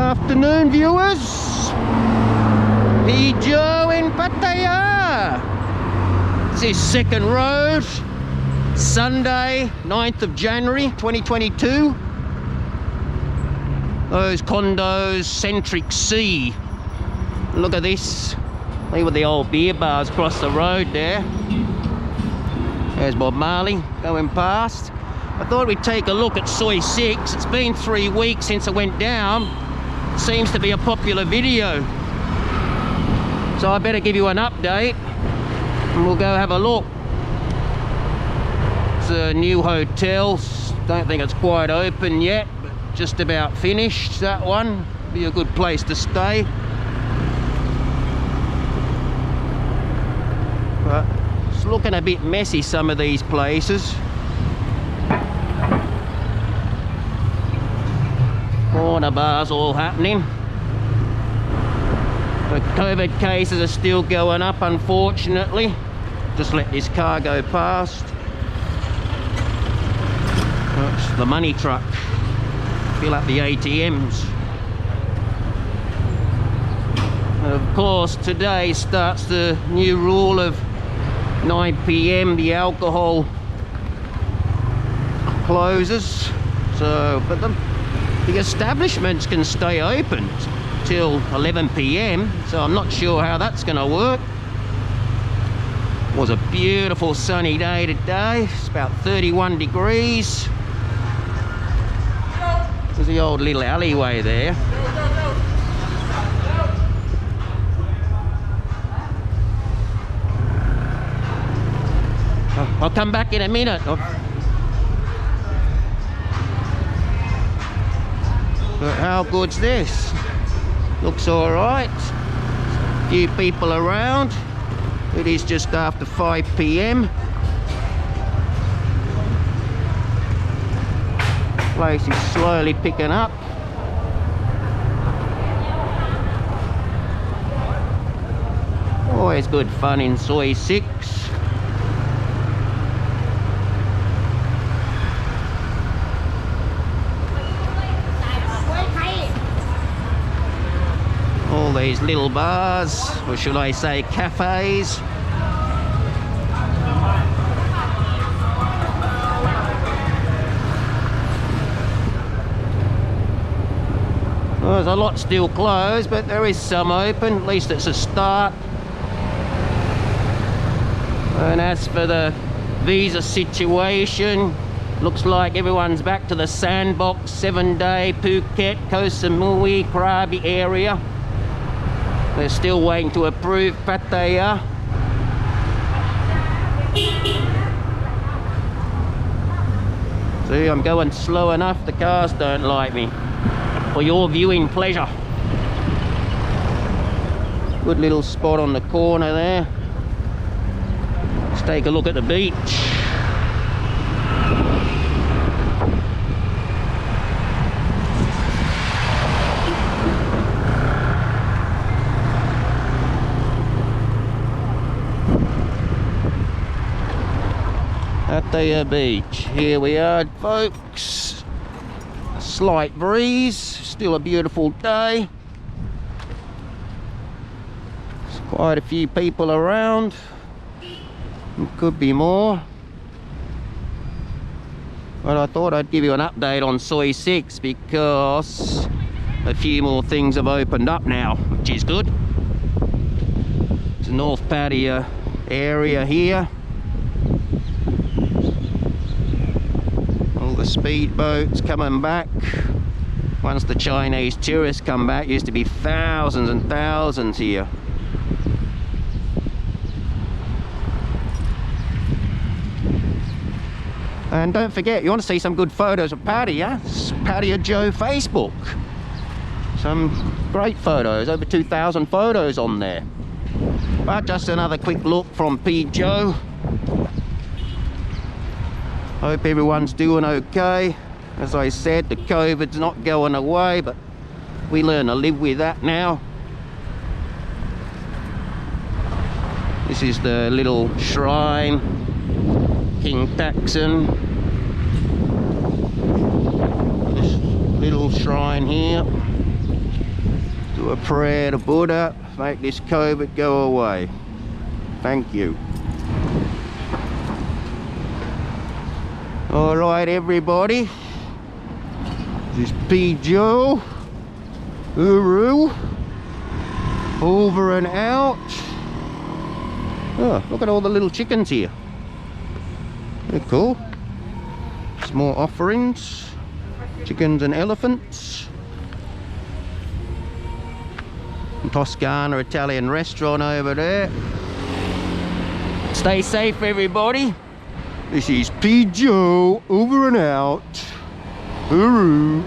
afternoon, viewers. Joe in Pattaya. This is Second Road, Sunday, 9th of January 2022. Those condos, Centric Sea. Look at this. Look at the old beer bars across the road there. There's Bob Marley going past. I thought we'd take a look at Soi 6. It's been 3 weeks since I went down. It seems to be a popular video. So I better give you an update and we'll go have a look. It's a new hotel. Don't think it's quite open yet, but just about finished, that one. Be a good place to stay. But it's looking a bit messy, some of these places. Corner bars all happening. The COVID cases are still going up, unfortunately. Just let this car go past. That's the money truck. Fill up the ATMs. And of course, today starts the new rule of 9 PM, the alcohol closes. So, but the establishments can stay open till 11 PM, so I'm not sure how that's going to work. It was a beautiful sunny day today. It's about 31 degrees. There's the old little alleyway there. I'll come back in a minute. But how good's this? Looks all right. Few people around. It is just after 5 PM. Place is slowly picking up. Always good fun in Soi 6. All these little bars, or should I say cafes. Well, there's a lot still closed, but there is some open. At least it's a start. And as for the visa situation, looks like everyone's back to the Sandbox, 7-day Phuket, Koh Samui, Krabi area. They're still waiting to approve Pattaya. See, I'm going slow enough, the cars don't like me. For your viewing pleasure. Good little spot on the corner there. Let's take a look at the beach. Pattaya Beach, here we are, folks. A slight breeze, still a beautiful day. There's quite a few people around. There could be more. But I thought I'd give you an update on Soi 6 because a few more things have opened up now, which is good. It's the North Pattaya area here. The speedboats coming back. Once the Chinese tourists come back, used to be thousands and thousands here. And don't forget, you want to see some good photos of Pattaya? Pattaya Joe Facebook. Some great photos, over 2,000 photos on there. But just another quick look from P. Joe. Hope everyone's doing okay. As I said, the COVID's not going away, but we learn to live with that now. This is the little shrine, King Taksin. This little shrine here. Do a prayer to Buddha, make this COVID go away. Thank you. Alright everybody, this is P. Joe, Uru, over and out. Oh, look at all the little chickens here. They're cool. Some more offerings, chickens and elephants. Toscana Italian restaurant over there. Stay safe everybody. This is P. Joe, over and out. Hooroo.